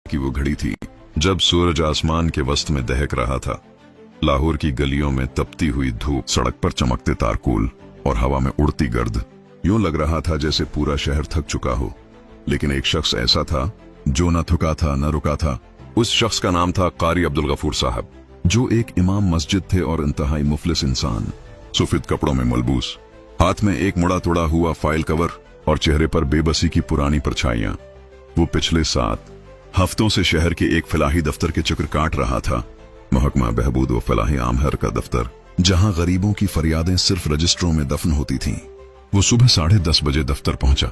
की वो घड़ी थी जब सूरज आसमान के वस्त में दहक रहा था। लाहौर की गलियों में तपती हुई धूप, सड़क पर चमकते तारकोल और हवा में उड़ती गर्द, यूं लग रहा था जैसे पूरा शहर थक चुका हो। लेकिन एक शख्स ऐसा था जो न थका था न रुका था। उस शख्स का नाम था कारी अब्दुल गफूर साहब, जो एक इमाम मस्जिद थे और इंतहाई मुफलिस इंसान। सफेद कपड़ों में मलबूस, हाथ में एक मुड़ा तुड़ा हुआ फाइल कवर और चेहरे पर बेबसी की पुरानी परछाइयां। वो पिछले 7 हफ्तों से शहर के एक फलाही दफ्तर के चक्कर काट रहा था। महकमा बहबूद व फलाही आमहर का दफ्तर, जहां गरीबों की फरियादें सिर्फ रजिस्ट्रों में दफन होती थीं। वो सुबह 10:30 बजे दफ्तर पहुंचा।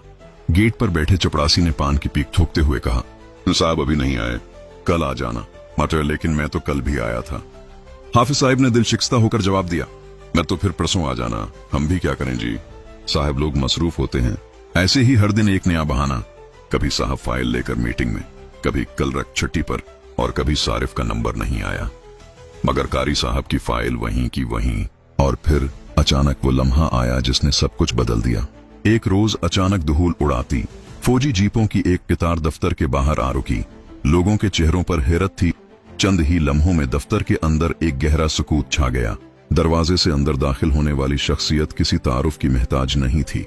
गेट पर बैठे चपड़ासी ने पान की पीक थूकते हुए कहा, साहब अभी नहीं आए, कल आ जाना। मटर लेकिन मैं तो कल भी आया था। हाफिज साहब ने दिल शिकस्ता होकर जवाब दिया, मैं तो फिर परसों आ जाना। हम भी क्या करें जी, साहब लोग मसरूफ होते हैं। ऐसे ही हर दिन एक नया बहाना। कभी साहब फाइल लेकर मीटिंग में, कभी कल रख छुट्टी पर, और कभी सारिफ का नंबर नहीं आया। मगर कारी साहब की फाइल वहीं की वहीं। और फिर अचानक वो लम्हा आया जिसने सब कुछ बदल दिया। एक रोज अचानक धूल उड़ाती फौजी जीपों की एक कतार दफ्तर के बाहर आ रुकी। लोगों के चेहरों पर हैरत थी। चंद ही लम्हों में दफ्तर के अंदर एक गहरा सुकूत छा गया। दरवाजे से अंदर दाखिल होने वाली शख्सियत किसी तारुफ की महताज नहीं थी।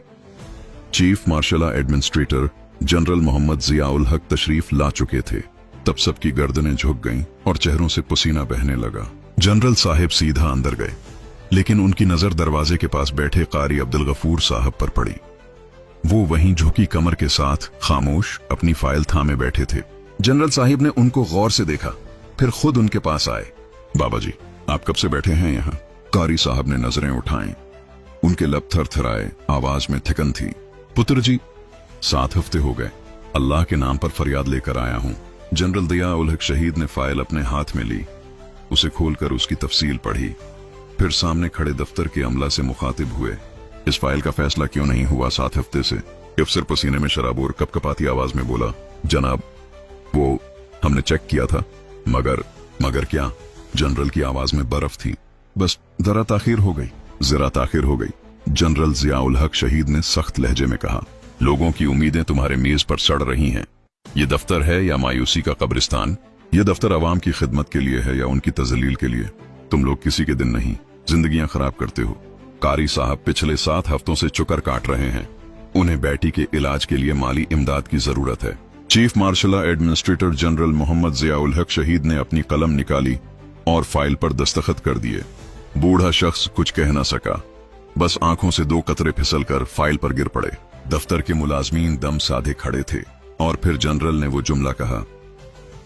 Chief martial administrator general Mohammad Ziaul Haq तशरीफ ला चुके थे। तब सबकी गर्दनें झुक गईं और चेहरों से पसीना बहने लगा। जनरल साहब सीधा अंदर गए, लेकिन उनकी नजर दरवाजे के पास बैठे कारी अब्दुल गफूर साहब पर पड़ी। वो वहीं झुकी कमर के साथ खामोश अपनी फाइल थामे बैठे थे। जनरल साहिब ने उनको गौर से देखा, फिर खुद उनके पास आए। बाबा जी, आप कब से बैठे हैं यहाँ? कारी साहब ने नजरें उठाई। उनके लब थरथराए, आवाज में थिकन थी। पुत्र जी, 7 हफ्ते हो गए। अल्लाह के नाम पर फरियाद लेकर आया हूँ। जनरल जियाउल हक शहीद ने फाइल अपने हाथ में ली, उसे खोलकर उसकी तफसील पढ़ी, फिर सामने खड़े दफ्तर के अमला से मुखातिब हुए। इस फाइल का फैसला क्यों नहीं हुआ 7 हफ्ते से? अफसर पसीने में शराबोर कपकपाती आवाज में बोला, जनाब वो हमने चेक किया था, मगर क्या? जनरल की आवाज में बर्फ थी। बस जरा ताखीर हो गई। जनरल जियाउल हक शहीद ने सख्त लहजे में कहा, लोगों की उम्मीदें तुम्हारे मेज पर सड़ रही हैं। ये दफ्तर है या मायूसी का कब्रिस्तान? ये दफ्तर आवाम की खिदमत के लिए है या उनकी तजलील के लिए? तुम लोग किसी के दिन नहीं, जिंदगियां खराब करते हो। कारी साहब पिछले 7 हफ्तों से चुकर काट रहे हैं। उन्हें बेटी के इलाज के लिए माली इमदाद की जरूरत है। Chief martial administrator general Mohammad Ziaul Haq शहीद ने अपनी कलम निकाली और फाइल पर दस्तखत कर दिए। बूढ़ा शख्स कुछ कह न सका, बस आंखों से 2 कतरे फिसलकर फाइल पर गिर पड़े। दफ्तर के मुलाजमीन दम साधे खड़े थे और फिर जनरल ने वो जुमला कहा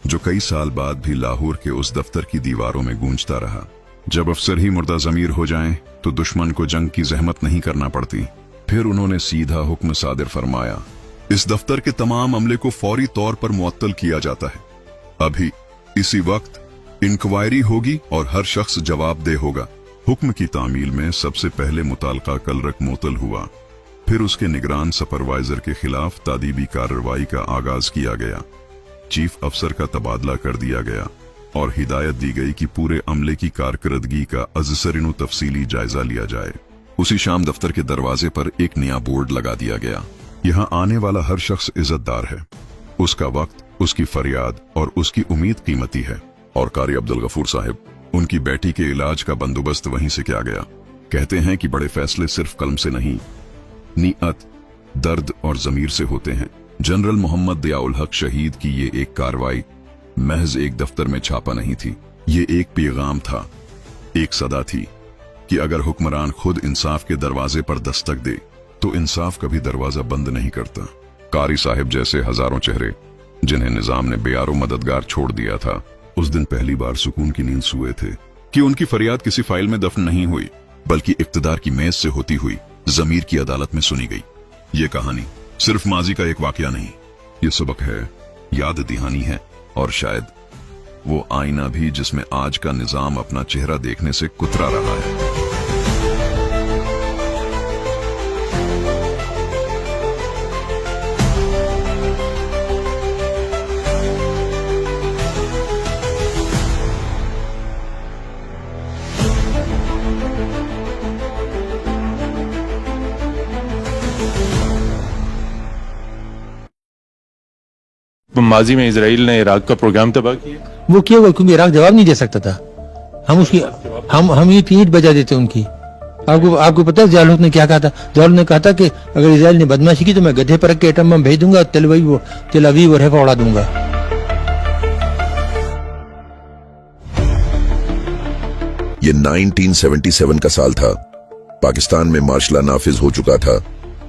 जो कई साल बाद भी लाहौर के उस दफ्तर की दीवारों में गूंजता रहा, जब अफसर ही मुर्दा जमीर हो जाएं तो दुश्मन को जंग की जहमत नहीं करना पड़ती। फिर उन्होंने सीधा हुक्म सादिर फरमाया, इस दफ्तर के तमाम अमले को फौरी तौर पर मुअत्तल किया जाता है। अभी इसी वक्त इंक्वायरी होगी और हर शख्स जवाबदेह होगा। हुक्म की तामील में सबसे पहले मुतालका कलरक मुअत्तल हुआ। फिर उसके निगरान सुपरवाइजर के खिलाफ तादीबी कार्रवाई का आगाज किया गया। चीफ अफसर का तबादला कर दिया गया और हिदायत दी गई कि पूरे अमले की कारकर्दगी का अज़सरिनो तफसीली जायजा लिया जाए। उसी शाम दफ्तर के दरवाजे पर एक नया बोर्ड लगा दिया गया, यहाँ आने वाला हर शख्स इज्जतदार है, उसका वक्त, उसकी फरियाद और उसकी उम्मीद कीमती है। और कारी अब्दुल गफूर साहब, उनकी बेटी के इलाज का बंदोबस्त वहीं से किया गया। कहते हैं कि बड़े फैसले सिर्फ कलम से नहीं, नीयत, दर्द और जमीर से होते हैं। जनरल मोहम्मद जियाउल हक शहीद की ये एक कार्रवाई महज एक दफ्तर में छापा नहीं थी, ये एक पैगाम था, एक सदा थी कि अगर हुक्मरान खुद इंसाफ के दरवाजे पर दस्तक दे तो इंसाफ कभी दरवाजा बंद नहीं करता। कारी साहब जैसे हजारों चेहरे जिन्हें निजाम ने बेयारो मददगार छोड़ दिया था, उस दिन पहली बार सुकून की नींद सोए थे कि उनकी फरियाद किसी फाइल में दफन नहीं हुई, बल्कि इक्तदार की मेज से होती हुई जमीर की अदालत में सुनी गई। ये कहानी सिर्फ माजी का एक वाकया नहीं, ये सबक है, याद दहानी है और शायद वो आईना भी जिसमें आज का निजाम अपना चेहरा देखने से कुतरा रहा है। ماضی میں اسرائیل نے عراق کا پروگرام تباہ کیا؟ وہ کیا ہوا کیونکہ عراق جواب نہیں دے سکتا تھا. ہم یہ اینٹ بجا دیتے ان کی. آپ کو پتا ہے ضیاء الحق نے کیا کہا تھا؟ ضیاء الحق نے کہا تھا کہ اگر اسرائیل نے بدماشی کی تو میں گدھے پر رکھ کے ایٹم بم بھیج دوں گا اور تل اویو اور حیفا اڑا دوں گا. یہ 1977 کا سال تھا. پاکستان میں مارشل لا نافذ ہو چکا تھا،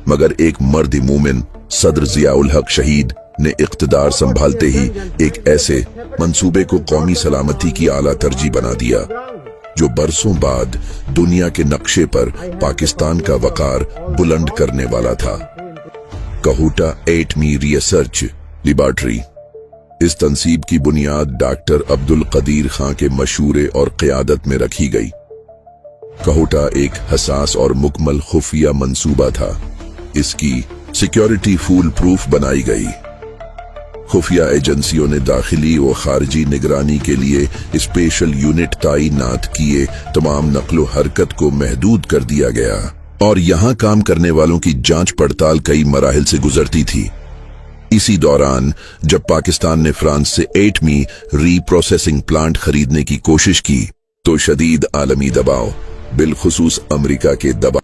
مگر ایک مرد مومن صدر ضیاء الحق شہید نے اقتدار سنبھالتے ہی ایک ایسے منصوبے کو قومی سلامتی کی اعلیٰ ترجیح بنا دیا جو برسوں بعد دنیا کے نقشے پر پاکستان کا وقار بلند کرنے والا تھا. کہوٹہ ایٹمی ریسرچ لیبارٹری. اس تنصیب کی بنیاد ڈاکٹر عبدالقدیر خان کے مشورے اور قیادت میں رکھی گئی. کہوٹہ ایک حساس اور مکمل خفیہ منصوبہ تھا. اس کی سیکیورٹی فول پروف بنائی گئی. خفیہ ایجنسیوں نے داخلی و خارجی نگرانی کے لیے اسپیشل یونٹ تعینات کیے. تمام نقل و حرکت کو محدود کر دیا گیا اور یہاں کام کرنے والوں کی جانچ پڑتال کئی مراحل سے گزرتی تھی. اسی دوران جب پاکستان نے فرانس سے ایٹمی ری پروسیسنگ پلانٹ خریدنے کی کوشش کی تو شدید عالمی دباؤ، بالخصوص امریکہ کے دباؤ